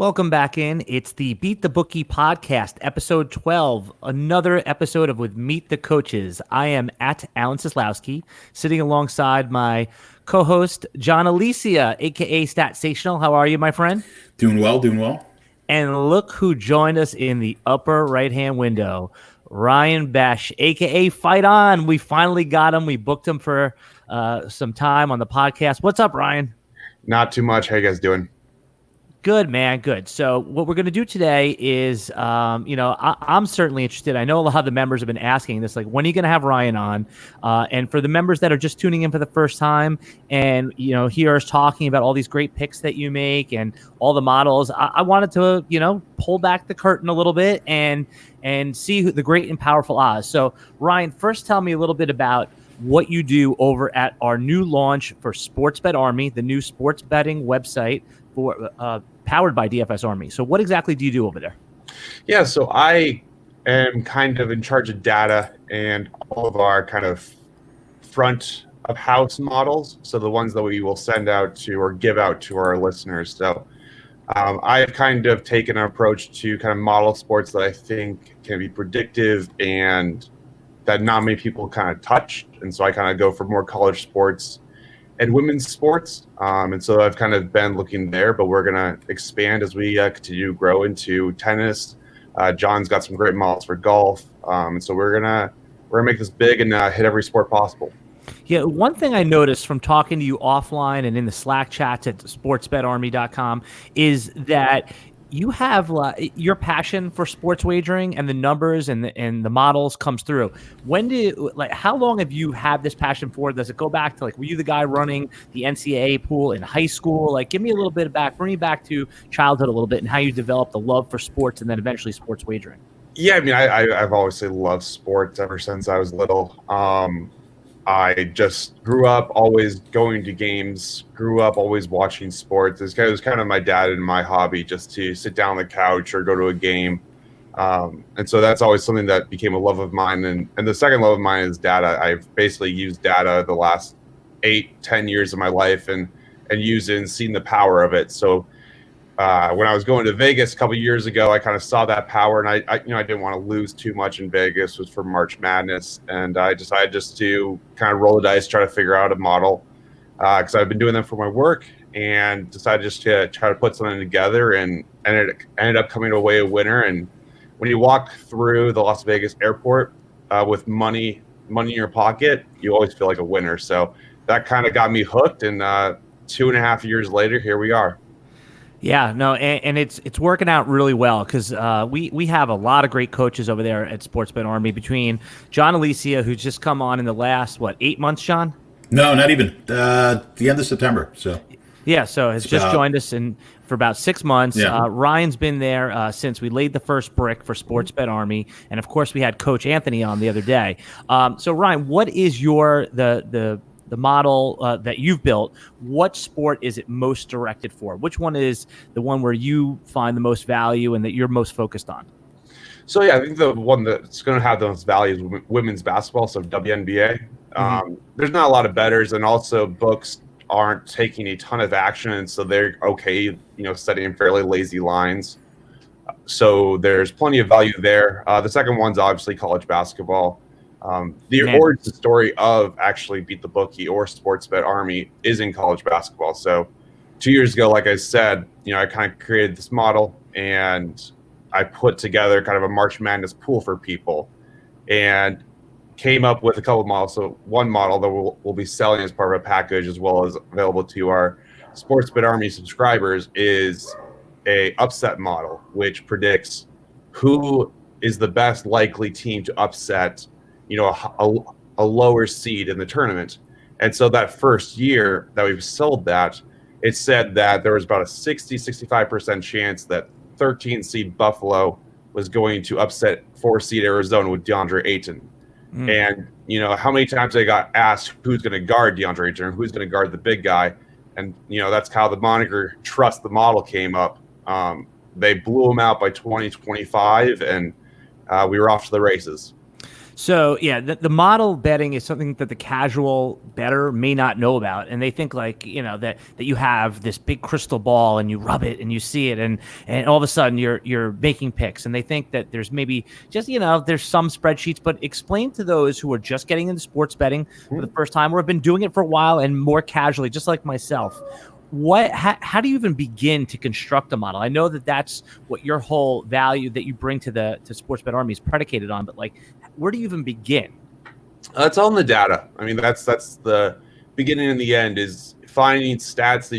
Welcome back in. It's the Beat the Bookie podcast, episode 12, another episode of With Meet the Coaches. I am at Alan Sislowski, sitting alongside my co-host, John Alicia, a.k.a. Statsational. How are you, my friend? Doing well. And look who joined us in the upper right-hand window, Ryan Besh, a.k.a. FightOn. We finally got him. We booked him for some time on the podcast. What's up, Ryan? Not too much. How you guys doing? Good, man. Good. So what we're going to do today is, I'm certainly interested. I know a lot of the members have been asking this, like, when are you going to have Ryan on? And for the members that are just tuning in for the first time and, hear us talking about all these great picks that you make and all the models, I wanted to, pull back the curtain a little bit and see who the great and powerful Oz. So, Ryan, first tell me a little bit about what you do over at our new launch for Sportsbet Army, the new sports betting website for powered by DFS Army. So what exactly do you do over there? Yeah, so I am kind of in charge of data and all of our kind of front of house models. So the ones that we will send out to or give out to our listeners. So I've kind of taken an approach to kind of model sports that I think can be predictive and that not many people kind of touch. And so I kind of go for more college sports and women's sports. And so I've kind of been looking there, but we're going to expand as we continue to grow into tennis. John's got some great models for golf. And so we're going to make this big and hit every sport possible. Yeah, one thing I noticed from talking to you offline and in the Slack chats at sportsbetarmy.com is that you have your passion for sports wagering and the numbers and the models comes through. How long have you had this passion for? Does it go back to were you the guy running the NCAA pool in high school? Give me a little bit bring me back to childhood a little bit and how you developed the love for sports and then eventually sports wagering. Yeah, I mean, I've obviously loved sports ever since I was little. I just grew up always going to games, grew up always watching sports. It was kind of my dad and my hobby, just to sit down on the couch or go to a game. And so that's always something that became a love of mine. And the second love of mine is data. I've basically used data the last 8-10 years of my life and used it and seen the power of it. So when I was going to Vegas a couple of years ago, I kind of saw that power, and I didn't want to lose too much in Vegas. It was for March Madness, and I decided just to kind of roll the dice, try to figure out a model, because I've been doing them for my work, and decided just to try to put something together, and it ended up coming away a winner. And when you walk through the Las Vegas airport with money in your pocket, you always feel like a winner. So that kind of got me hooked, and 2.5 years later, here we are. Yeah, no, and it's working out really well because we have a lot of great coaches over there at Sportsbet Army between John Alicia, who's just come on in the last, 8 months, John? No, not even. The end of September. So yeah, so has just joined us for about 6 months. Yeah. Ryan's been there since we laid the first brick for Sportsbet Army, and of course we had Coach Anthony on the other day. So Ryan, what is the model that you've built? What sport is it most directed for? Which one is the one where you find the most value and that you're most focused on? So yeah, I think the one that's going to have the most value is women's basketball, so WNBA. There's not a lot of bettors, and also books aren't taking a ton of action, and so they're okay, setting fairly lazy lines. So there's plenty of value there. The second one's obviously college basketball. The origin story of actually Beat the Bookie or Sportsbet Army is in college basketball. So 2 years ago, like I said, I kind of created this model and I put together kind of a March Madness pool for people and came up with a couple of models. So one model that we'll be selling as part of a package as well as available to our Sportsbet Army subscribers is a upset model, which predicts who is the best likely team to upset a lower seed in the tournament. And so that first year that we've sold that, it said that there was about a 65% chance that 13 seed Buffalo was going to upset 4 seed Arizona with DeAndre Ayton. And, how many times I got asked who's going to guard DeAndre Ayton or who's going to guard the big guy. And, that's how the moniker Trust the Model came up. They blew him out by 2025, and we were off to the races. So yeah, the model betting is something that the casual bettor may not know about, and they think like that you have this big crystal ball and you rub it and you see it, and all of a sudden you're making picks, and they think that there's maybe just there's some spreadsheets, but explain to those who are just getting into sports betting for the first time or have been doing it for a while and more casually, just like myself. How do you even begin to construct a model? I know that that's what your whole value that you bring to Sportsbet Army is predicated on, but like, where do you even begin? It's all in the data. I mean, that's the beginning and the end is finding stats that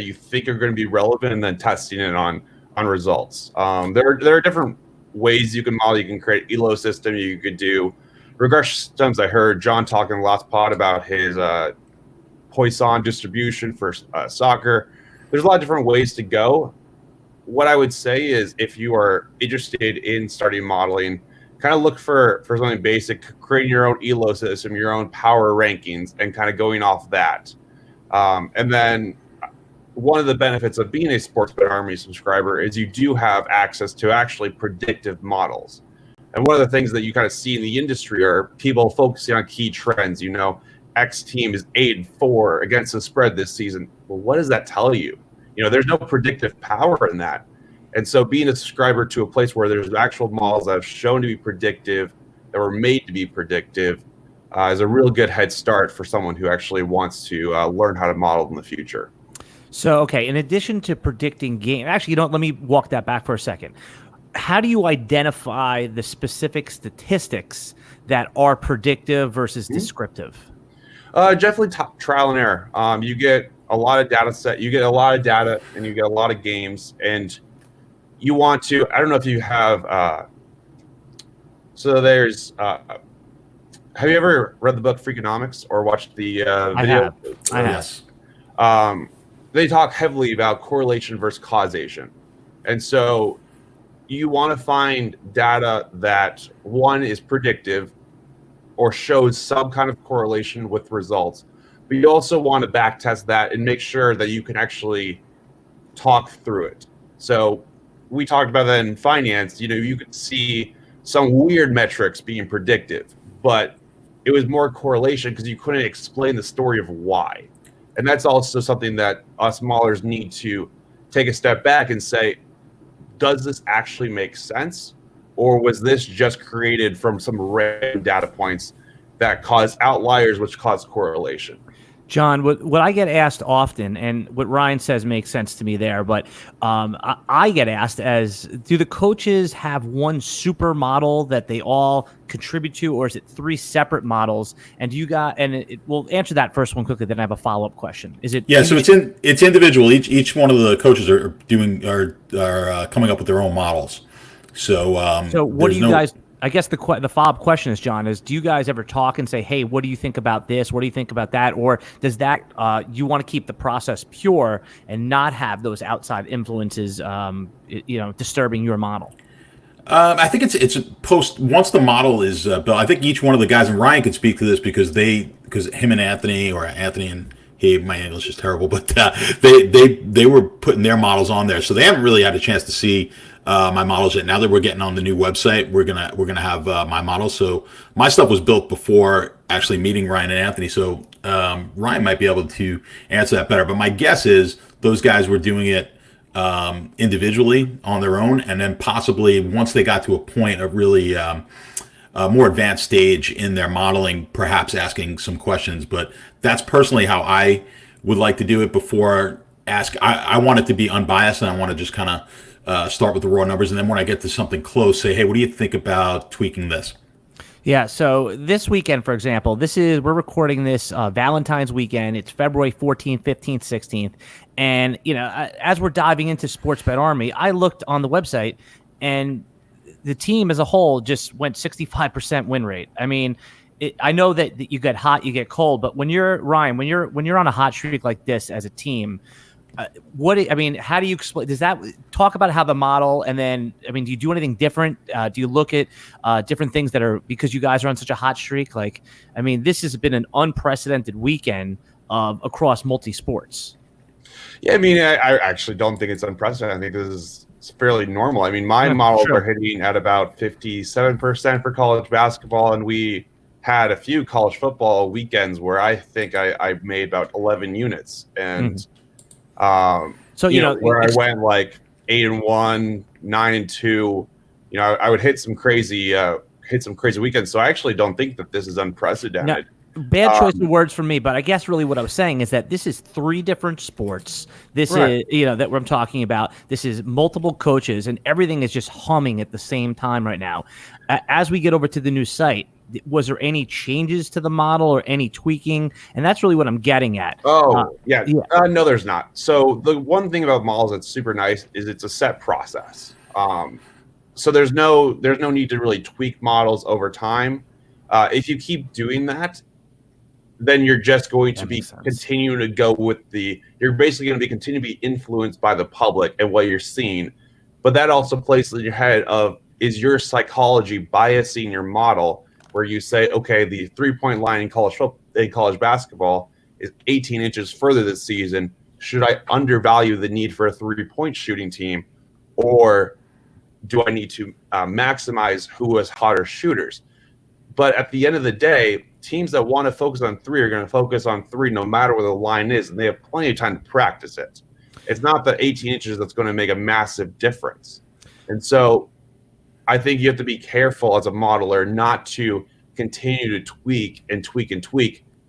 you think are going to be relevant and then testing it on results. There are different ways you can model. You can create ELO system. You could do regression systems. I heard John talking in the last pod about his Poisson distribution for soccer. There's a lot of different ways to go. What I would say is if you are interested in starting modeling, kind of look for something basic, creating your own ELO system, your own power rankings, and kind of going off that. And then one of the benefits of being a Sportsbet Army subscriber is you do have access to actually predictive models. And one of the things that you kind of see in the industry are people focusing on key trends. X team is 8-4 against the spread this season. Well, what does that tell you? There's no predictive power in that. And so being a subscriber to a place where there's actual models that have shown to be predictive, that were made to be predictive, is a real good head start for someone who actually wants to learn how to model in the future. So, okay, in addition to predicting game, actually, let me walk that back for a second. How do you identify the specific statistics that are predictive versus descriptive? Definitely trial and error. You get a lot of data set, you get a lot of data, and you get a lot of games, and you want to. I don't know if you have. So there's. Have you ever read the book Freakonomics or watched the video? I have. Yes. They talk heavily about correlation versus causation, and so you want to find data that one is predictive or shows some kind of correlation with results, but you also want to back test that and make sure that you can actually talk through it. So we talked about that in finance. You could see some weird metrics being predictive, but it was more correlation because you couldn't explain the story of why. And that's also something that us modelers need to take a step back and say, does this actually make sense? Or was this just created from some random data points that cause outliers, which cause correlation? John, what I get asked often, and what Ryan says makes sense to me there, but I get asked do the coaches have one super model that they all contribute to, or is it three separate models? And we'll answer that first one quickly, then I have a follow-up question. Is it? Yeah, so it's individual. Each one of the coaches are coming up with their own models. So what do you guys? I guess the follow-up question is, John, do you guys ever talk and say, hey, what do you think about this? What do you think about that? Or does that you want to keep the process pure and not have those outside influences, disturbing your model? I think it's post once the model is built. I think each one of the guys, and Ryan could speak to this because him and Anthony and he, my English is terrible, but they were putting their models on there, so they haven't really had a chance to see my models yet. Now that we're getting on the new website, we're gonna have my models. So my stuff was built before actually meeting Ryan and Anthony. So Ryan might be able to answer that better. But my guess is those guys were doing it individually on their own, and then possibly once they got to a point of really more advanced stage in their modeling, perhaps asking some questions. But that's personally how I would like to do it. Before I want it to be unbiased, and I want to just kind of start with the raw numbers, and then when I get to something close, say, hey, what do you think about tweaking this? Yeah, so this weekend, for example, we're recording this Valentine's weekend. It's February 14th, 15th, 16th. And, as we're diving into Sportsbet Army, I looked on the website, and the team as a whole just went 65% win rate. I mean, I know that you get hot, you get cold, but when you're on a hot streak like this as a team, how do you explain? Does that talk about how the model, and then, do you do anything different? Do you look at different things that are, because you guys are on such a hot streak? This has been an unprecedented weekend across multi sports. Yeah, I actually don't think it's unprecedented. I think this is fairly normal. I mean, my models are hitting at about 57% for college basketball, and we had a few college football weekends where I think I made about 11 units, and so you know where I went like 8-1, 9-2. I would hit some crazy weekends. So I actually don't think that this is unprecedented. Bad choice of words for me, but I guess really what I was saying is that this is 3 different sports. This is, that I'm talking about. This is multiple coaches, and everything is just humming at the same time right now. As we get over to the new site, was there any changes to the model or any tweaking? And that's really what I'm getting at. No, there's not. So the one thing about models that's super nice is it's a set process. So there's no need to really tweak models over time. If you keep doing that, then you're just going to be continuing to go with you're basically going to continue to be influenced by the public and what you're seeing. But that also places in your head of, is your psychology biasing your model, where you say, okay, the 3-point line in college basketball is 18 inches further this season. Should I undervalue the need for a 3-point shooting team, or do I need to maximize who has hotter shooters? But at the end of the day, teams that want to focus on 3 are going to focus on 3 no matter where the line is, and they have plenty of time to practice it. It's not the 18 inches that's going to make a massive difference. And so I think you have to be careful as a modeler not to continue to tweak,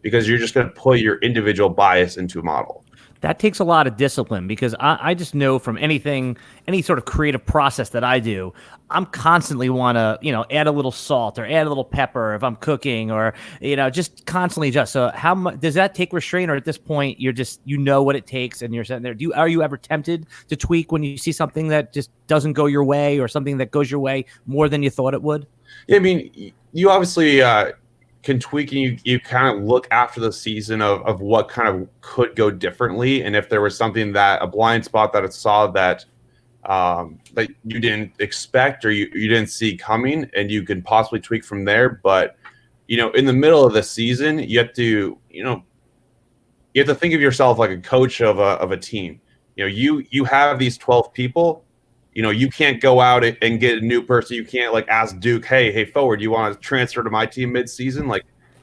because you're just going to put your individual bias into a model. That takes a lot of discipline, because I just know from any sort of creative process that I do, I'm constantly want to, add a little salt or add a little pepper if I'm cooking, or, just constantly adjust. So how much does that take restraint, or at this point you're just, what it takes and you're sitting there? Are you ever tempted to tweak when you see something that just doesn't go your way, or something that goes your way more than you thought it would? Yeah, I mean, you obviously can tweak, and you kind of look after the season of what kind of could go differently, and if there was something a blind spot that it saw that that you didn't expect, or you didn't see coming, and you can possibly tweak from there. But in the middle of the season, you have to think of yourself like a coach of a team. You have these 12 people. You can't go out and get a new person. You can't ask Duke, hey, forward, you want to transfer to my team mid-season?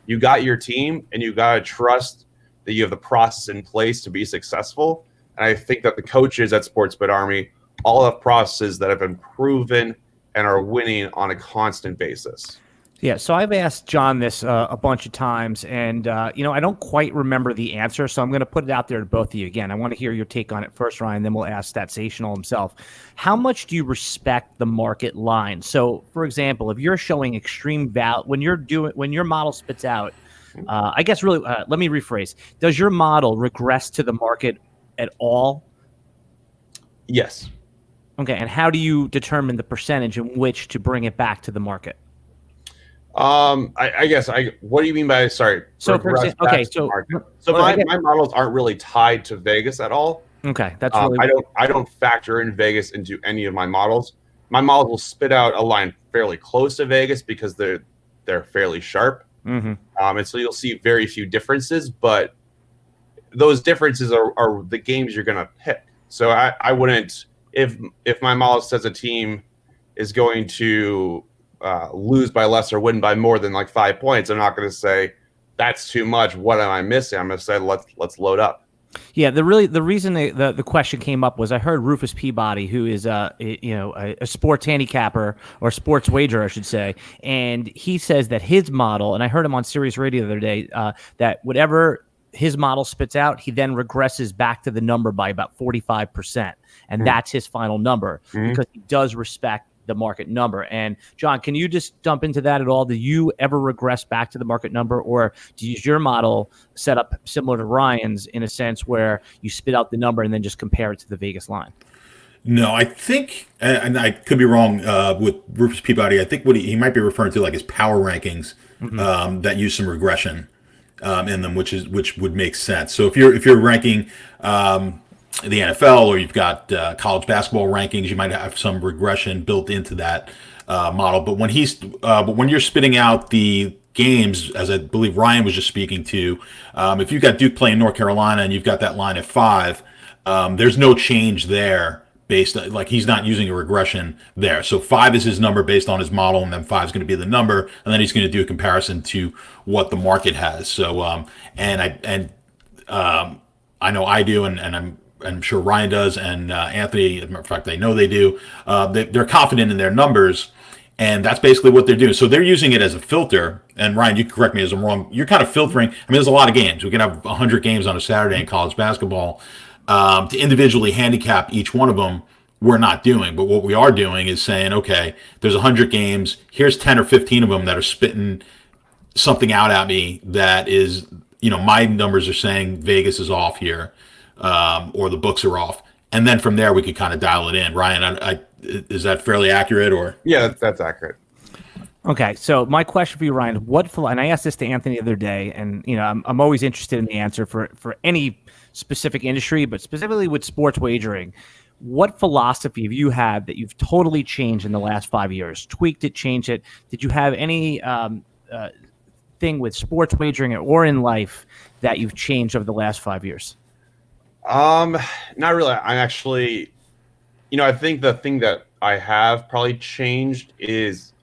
You got your team, and you got to trust that you have the process in place to be successful. And I think that the coaches at Sportsbet Army all have processes that have been proven and are winning on a constant basis. Yeah, so I've asked John this a bunch of times, and I don't quite remember the answer, so I'm going to put it out there to both of you again. I want to hear your take on it first, Ryan, then we'll ask Statsational himself. How much do you respect the market line? So, for example, if you're showing extreme value, when your model spits out, I guess really, let me rephrase. Does your model regress to the market at all? Yes. Okay, and how do you determine the percentage in which to bring it back to the market? I guess what do you mean by, sorry? So my models aren't really tied to Vegas at all. Okay, that's really I don't factor in Vegas into any of my models. My models will spit out a line fairly close to Vegas because they're fairly sharp. Mm-hmm. And so you'll see very few differences, but those differences are the games you're going to pick. So I wouldn't, if my model says a team is going to lose by less or win by more than 5 points, I'm not going to say that's too much. What am I missing? I'm going to say let's load up. Yeah, the reason the question came up was I heard Rufus Peabody, who is a sports handicapper or sports wager, I should say, and he says that his model, and I heard him on Sirius Radio the other day, that whatever his model spits out, he then regresses back to the number by about 45%, and that's his final number because he does respect the market number. And John, can you just jump into that at all? Do you ever regress back to the market number, or do you use your model set up similar to Ryan's in a sense where you spit out the number and then just compare it to the Vegas line? No, I think, and I could be wrong with Rufus Peabody, I think what he might be referring to his power rankings that use some regression in them, which would make sense. So if you're ranking the NFL, or you've got college basketball rankings, you might have some regression built into that model. But when you're spitting out the games, as I believe Ryan was just speaking to, if you've got Duke playing North Carolina and you've got that line at 5, there's no change there based like he's not using a regression there. So 5 is his number based on his model, and then 5 is going to be the number, and then he's going to do a comparison to what the market has. So I know I do, and I'm sure Ryan does, and Anthony, as a matter of fact, they know they do. They're confident in their numbers, and that's basically what they're doing. So they're using it as a filter. And Ryan, you can correct me as I'm wrong. You're kind of filtering. I mean, there's a lot of games. We can have 100 games on a Saturday in college basketball. To individually handicap each one of them, we're not doing. But what we are doing is saying, okay, there's 100 games. Here's 10 or 15 of them that are spitting something out at me that is, my numbers are saying Vegas is off here, or the books are off. And then from there, we could kind of dial it in. Ryan, is that fairly accurate? Or Yeah, that's accurate. Okay, so my question for you, Ryan, and I asked this to Anthony the other day, and I'm always interested in the answer for any specific industry, but specifically with sports wagering. What philosophy have you had that you've totally changed in the last 5 years? Tweaked it, changed it? Did you have any thing with sports wagering or in life that you've changed over the last 5 years? Not really. I actually, I think the thing that I have probably changed is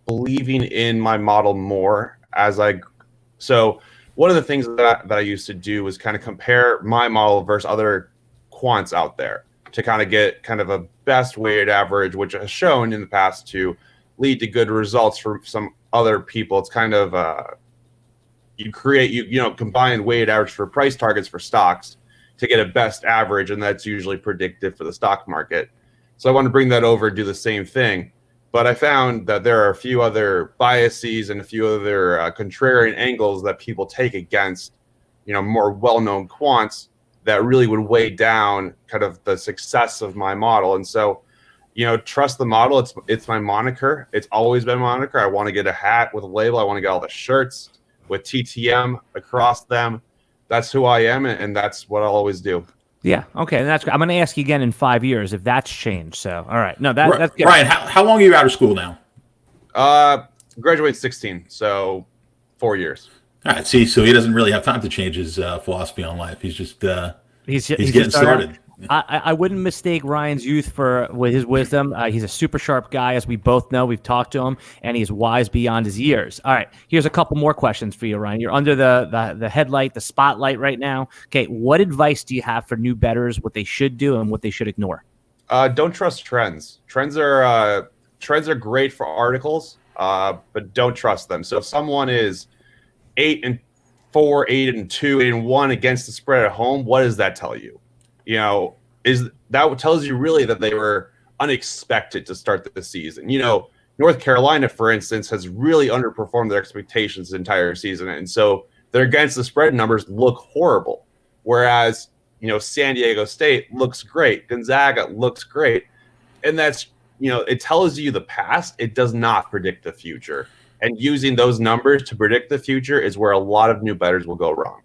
believing in my model more so one of the things that I used to do was kind of compare my model versus other quants out there to kind of get kind of a best weighted average, which has shown in the past to lead to good results for some other people. It's kind of you combine weighted average for price targets for stocks to get a best average, and that's usually predictive for the stock market. So I want to bring that over and do the same thing. But I found that there are a few other biases and a few other contrarian angles that people take against, more well-known quants that really would weigh down kind of the success of my model. And so, trust the model. It's my moniker. It's always been my moniker. I want to get a hat with a label. I want to get all the shirts with TTM across them. That's who I am, and that's what I'll always do. Yeah. Okay. And that's good. I'm going to ask you again in 5 years if that's changed. So, all right. No, that's good. Ryan, how long are you out of school now? Graduated 16, so 4 years. All right. See, so he doesn't really have time to change his philosophy on life. He's just he's getting started. I wouldn't mistake Ryan's youth with his wisdom. He's a super sharp guy, as we both know. We've talked to him, and he's wise beyond his years. All right, here's a couple more questions for you, Ryan. You're under the headlight, the spotlight right now. Okay, what advice do you have for new bettors, what they should do and what they should ignore? Don't trust trends. Trends are great for articles, but don't trust them. So if someone is 8-4, 8-2, 8-1 against the spread at home, what does that tell you? Is that what tells you really that they were unexpected to start the season? North Carolina, for instance, has really underperformed their expectations the entire season. And so their against the spread numbers look horrible. Whereas, San Diego State looks great. Gonzaga looks great. And that's, it tells you the past. It does not predict the future. And using those numbers to predict the future is where a lot of new bettors will go wrong.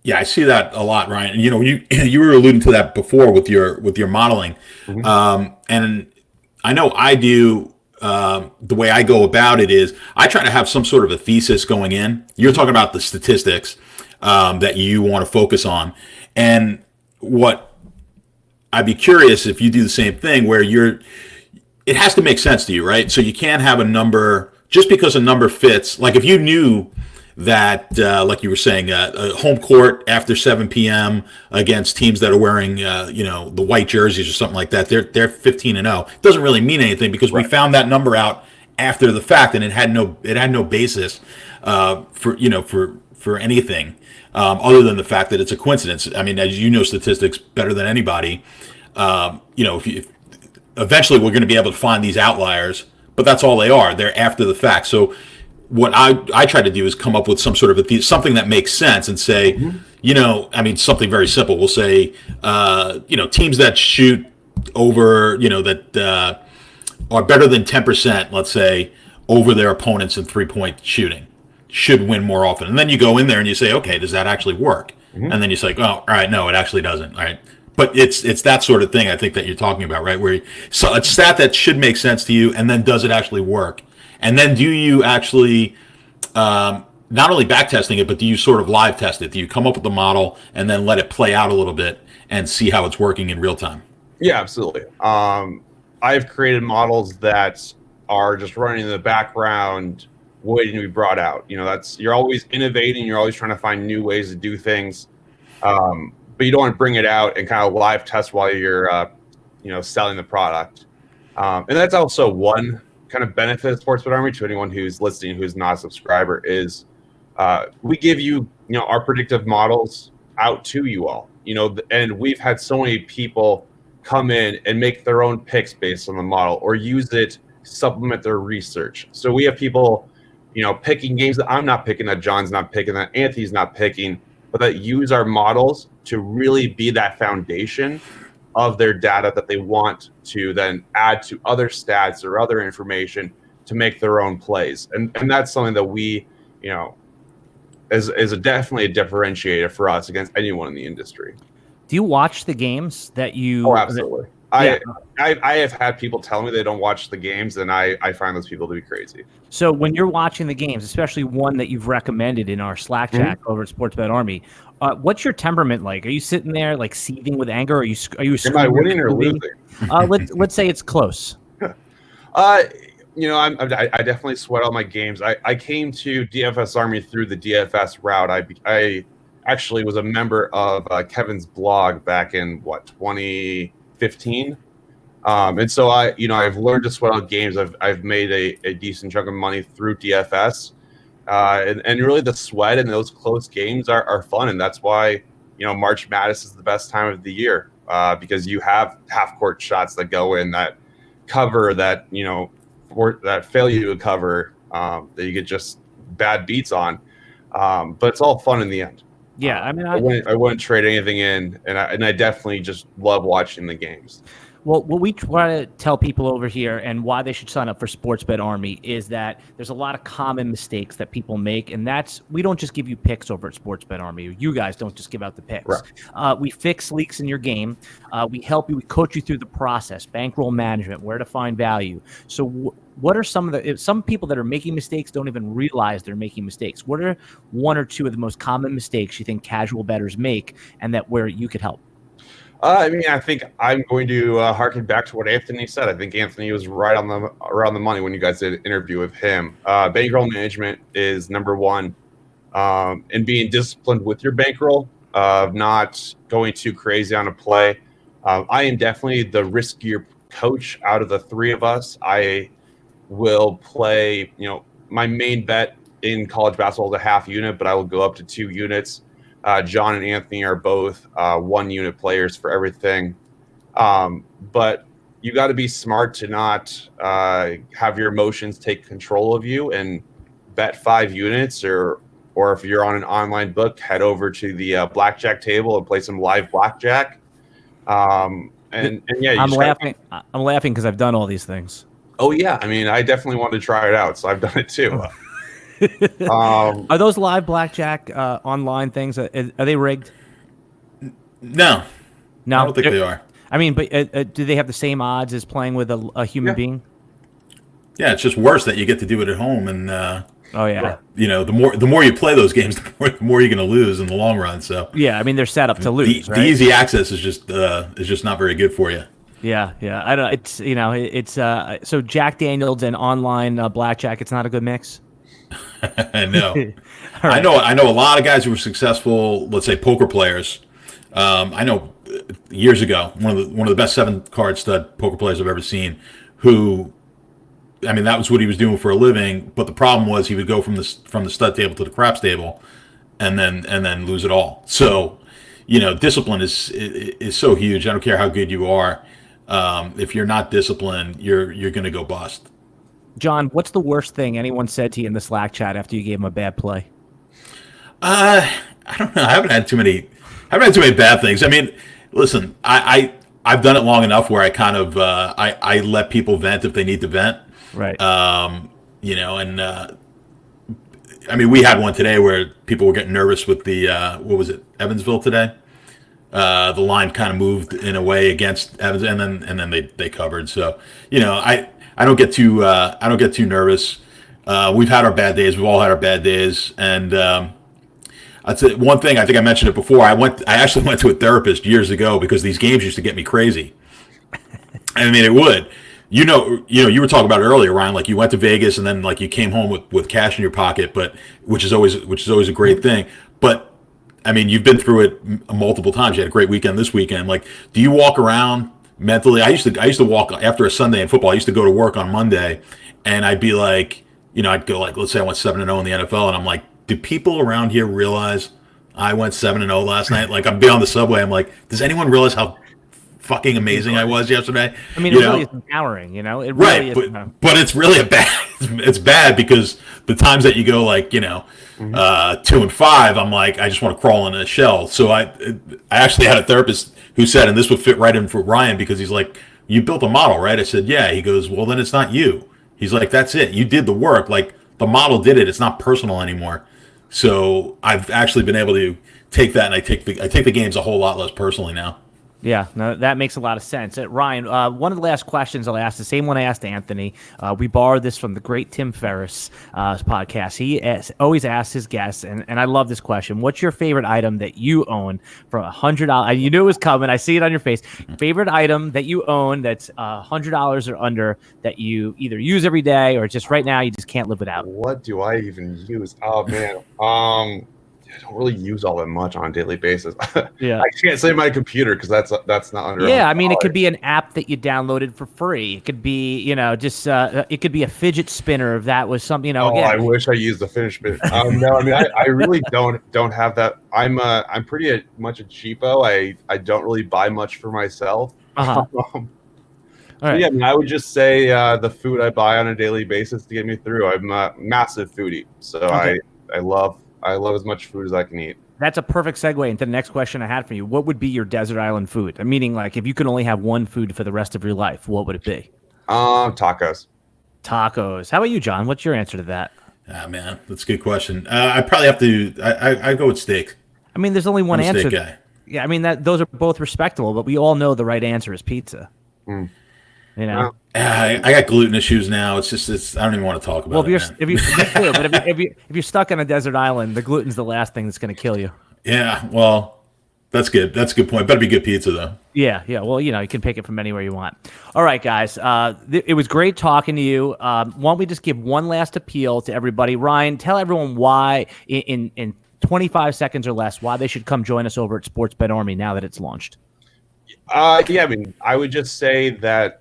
Yeah, I see that a lot, Ryan. You were alluding to that before with your modeling, and I know I do. The way I go about it is I try to have some sort of a thesis going in. You're talking about the statistics that you want to focus on, and what I'd be curious if you do the same thing where it has to make sense to you, right? So you can't have a number just because a number fits. Like if you knew that, like you were saying, a home court after 7 p.m. against teams that are wearing, the white jerseys or something like that, they're 15-0. It doesn't really mean anything because we found that number out after the fact, and it had no basis for anything other than the fact that it's a coincidence. I mean, as you know, statistics better than anybody. If eventually we're going to be able to find these outliers, but that's all they are. They're after the fact. So what I try to do is come up with some sort of something that makes sense and say, something very simple. We'll say, teams that shoot over, that are better than 10%, let's say, over their opponents in 3-point shooting should win more often. And then you go in there and you say, okay, does that actually work? And then you say, oh, all right, no, it actually doesn't. All right. But it's that sort of thing I think that you're talking about, right? So a stat that should make sense to you, and then does it actually work? And then do you actually not only back testing it, but do you sort of live test it? Do you come up with a model and then let it play out a little bit and see how it's working in real time? Yeah, absolutely. I've created models that are just running in the background, waiting to be brought out. You're always innovating. You're always trying to find new ways to do things, but you don't want to bring it out and kind of live test while you're, selling the product. And that's also one kind of benefit of Sportsbet Army to anyone who's listening, who's not a subscriber, is we give you, our predictive models out to you all. And we've had so many people come in and make their own picks based on the model, or use it to supplement their research. So we have people, picking games that I'm not picking, that John's not picking, that Anthony's not picking, but that use our models to really be that foundation of their data that they want to then add to other stats or other information to make their own plays. And that's something that we, is definitely a differentiator for us against anyone in the industry. Do you watch the games that you? Oh, absolutely. I have had people tell me they don't watch the games, and I find those people to be crazy. So when you're watching the games, especially one that you've recommended in our Slack chat over at Sportsbet Army, what's your temperament like? Are you sitting there like seething with anger? Are you? Am I winning or losing? Let's say it's close. I definitely sweat all my games. I came to DFS Army through the DFS route. I actually was a member of Kevin's blog back in 2015, and so I've learned to sweat out games. I've made a decent chunk of money through DFS, and really the sweat in those close games are fun, and that's why March Madness is the best time of the year, because you have half court shots that go in, that cover that that fail you to cover, that you get just bad beats on, but it's all fun in the end. Yeah, I mean, I wouldn't trade anything in, and I definitely just love watching the games. Well, what we try to tell people over here and why they should sign up for Sportsbet Army is that there's a lot of common mistakes that people make, and we don't just give you picks over at Sportsbet Army. You guys don't just give out the picks. Right. We fix leaks in your game. We help you. We coach you through the process, bankroll management, where to find value. So what are some people that are making mistakes don't even realize they're making mistakes? What are one or two of the most common mistakes you think casual bettors make, and that where you could help? I think I'm going to harken back to what Anthony said. I think Anthony was right around the money when you guys did an interview with him. Bankroll management is number one, and being disciplined with your bankroll, not going too crazy on a play. I am definitely the riskier coach out of the three of us. I will play, my main bet in college basketball is a half unit, but I will go up to 2 units. John and Anthony are both 1 unit players for everything. But you got to be smart to not have your emotions take control of you and bet 5 units, or if you're on an online book, head over to the blackjack table and play some live blackjack. And yeah, I'm laughing because I've done all these things. Oh yeah, I definitely want to try it out, so I've done it too. Are those live blackjack online things? Are they rigged? No, I don't think they are. But do they have the same odds as playing with a human being? Yeah, it's just worse that you get to do it at home, and oh yeah, the more you play those games, the more you're going to lose in the long run. So yeah, they're set up to lose. The easy access is just not very good for you. Yeah. I don't. It's so Jack Daniels and online blackjack. It's not a good mix. No. Right. I know a lot of guys who were successful, let's say poker players. I know years ago, one of the best 7-card stud poker players I've ever seen, who, that was what he was doing for a living, but the problem was he would go from the stud table to the craps table and then lose it all. So, discipline is so huge. I don't care how good you are. If you're not disciplined, you're going to go bust. John, what's the worst thing anyone said to you in the Slack chat after you gave them a bad play? I don't know. I haven't had too many bad things. Listen, I've done it long enough where I kind of I let people vent if they need to vent. Right. We had one today where people were getting nervous with the what was it, Evansville today? The line kind of moved in a way against Evans, and then they covered. So I don't get too nervous. We've had our bad days. We've all had our bad days, and I'd say one thing. I think I mentioned it before. I actually went to a therapist years ago because these games used to get me crazy. I mean, it would. You were talking about it earlier, Ryan. Like you went to Vegas and then like you came home with cash in your pocket, but which is always a great thing. But I mean, you've been through it multiple times. You had a great weekend this weekend. Like, do you walk around mentally? I used to walk after a Sunday in football. I used to go to work on Monday, and I'd be like, I'd go like, let's say I went 7-0 in the NFL, and I'm like, do people around here realize I went 7-0 last night? Like, I'm be on the subway. I'm like, does anyone realize how fucking amazing I was yesterday? I mean, it really is empowering, It really right, is. But it's really it's bad because the times that you go like 2 and 5, I'm like, I just want to crawl in a shell. So I actually had a therapist who said, and this would fit right in for Ryan because he's like, you built a model, right? I said, yeah. He goes, well, then it's not you. He's like, that's it. You did the work. Like the model did it. It's not personal anymore. So I've actually been able to take that and I take the games a whole lot less personally now. Yeah, no, that makes a lot of sense. Ryan, one of the last questions I'll ask, the same one I asked Anthony. We borrowed this from the great Tim Ferriss podcast. He always asks his guests, and I love this question. What's your favorite item that you own for $100? You knew it was coming. I see it on your face. Favorite item that you own that's $100 or under that you either use every day or just right now you just can't live without? What do I even use? Oh, man. I don't really use all that much on a daily basis. Yeah, I can't say my computer because that's not under. Yeah, I mean, it could be an app that you downloaded for free. It could be, just it could be a fidget spinner if that was something. Oh, again. I wish I used the finish bit. No, I mean, I really don't have that. I'm pretty much a cheapo. I don't really buy much for myself. Uh-huh. All right. Yeah, I mean, I would just say the food I buy on a daily basis to get me through. I'm a massive foodie, so okay. I love as much food as I can eat. That's a perfect segue into the next question I had for you. What would be your desert island food? Meaning, like, if you could only have one food for the rest of your life, what would it be? Tacos. Tacos. How about you, John? What's your answer to that? Ah, man, that's a good question. I probably have to. I go with steak. I mean, there's only one I'm a answer. Steak guy. Yeah, I mean those are both respectable, but we all know the right answer is pizza. Mm. I got gluten issues now. It's I don't even want to talk about it. If you're stuck on a desert island, the gluten's the last thing that's going to kill you. Yeah, well, that's good. That's a good point. Better be good pizza though. Yeah. Well, you can pick it from anywhere you want. All right, guys. It was great talking to you. Why don't we just give one last appeal to everybody? Ryan, tell everyone why in 25 seconds or less why they should come join us over at Sportsbet Army now that it's launched. I mean, I would just say that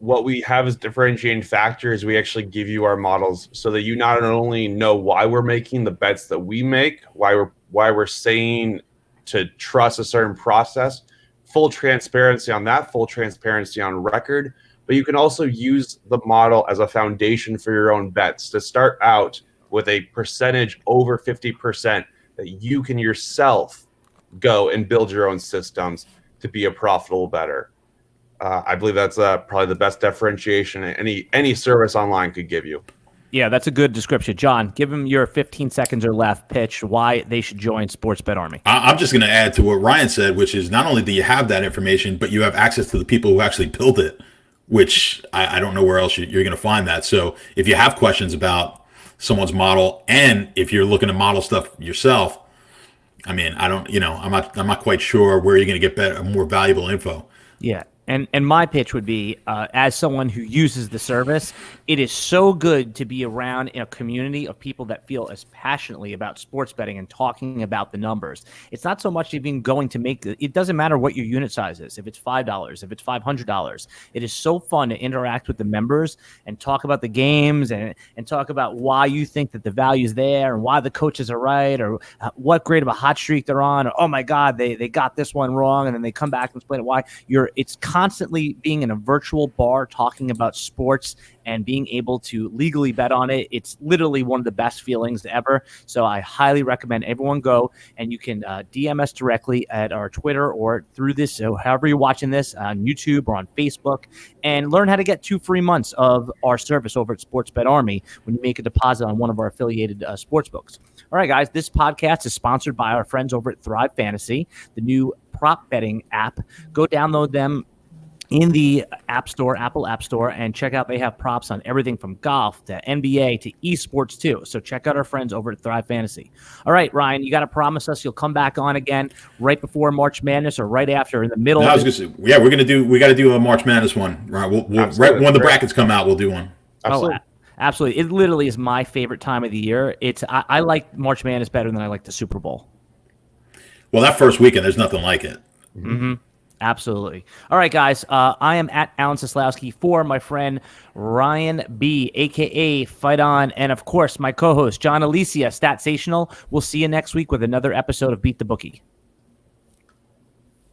what we have as differentiating factors, we actually give you our models so that you not only know why we're making the bets that we make, why we're saying to trust a certain process, full transparency on that, full transparency on record, but you can also use the model as a foundation for your own bets to start out with a percentage over 50% that you can yourself go and build your own systems to be a profitable bettor. I believe that's probably the best differentiation any service online could give you. Yeah, that's a good description. John, give them your 15 seconds or left pitch why they should join Sportsbet Army. I'm just going to add to what Ryan said, which is not only do you have that information, but you have access to the people who actually built it, which I don't know where else you're going to find that. So if you have questions about someone's model and if you're looking to model stuff yourself, I mean, I'm not quite sure where you're going to get more valuable info. Yeah. And my pitch would be, as someone who uses the service, it is so good to be around in a community of people that feel as passionately about sports betting and talking about the numbers. It's not so much even going to it doesn't matter what your unit size is, if it's $5, if it's $500. It is so fun to interact with the members and talk about the games and talk about why you think that the value is there and why the coaches are right or what grade of a hot streak they're on. Or, oh, my God, they got this one wrong, and then they come back and explain it why. It's constantly being in a virtual bar talking about sports and being able to legally bet on it. It's literally one of the best feelings ever. So I highly recommend everyone go, and you can DM us directly at our Twitter or through this, so however you're watching this on YouTube or on Facebook, and learn how to get 2 free months of our service over at Sportsbet Army when you make a deposit on one of our affiliated sports books. All right, guys, this podcast is sponsored by our friends over at Thrive Fantasy, the new prop betting app. Go download them in the App Store, Apple App Store, and check out. They have props on everything from golf to NBA to esports too. So check out our friends over at Thrive Fantasy. All right, Ryan, you got to promise us you'll come back on again right before March Madness or right after, in the middle. No, I was gonna say, yeah, we got to do a March Madness one. Right, we'll right when the brackets come out, we'll do one. Absolutely. Oh, absolutely. It literally is my favorite time of the year. I like March Madness better than I like the Super Bowl. Well, that first weekend, there's nothing like it. Mm-hmm. Absolutely. All right, guys. I am at Alan Seslowski for my friend Ryan B, a.k.a. FightOn, and, of course, my co-host, John Alicia, Statsational. We'll see you next week with another episode of Beat the Bookie.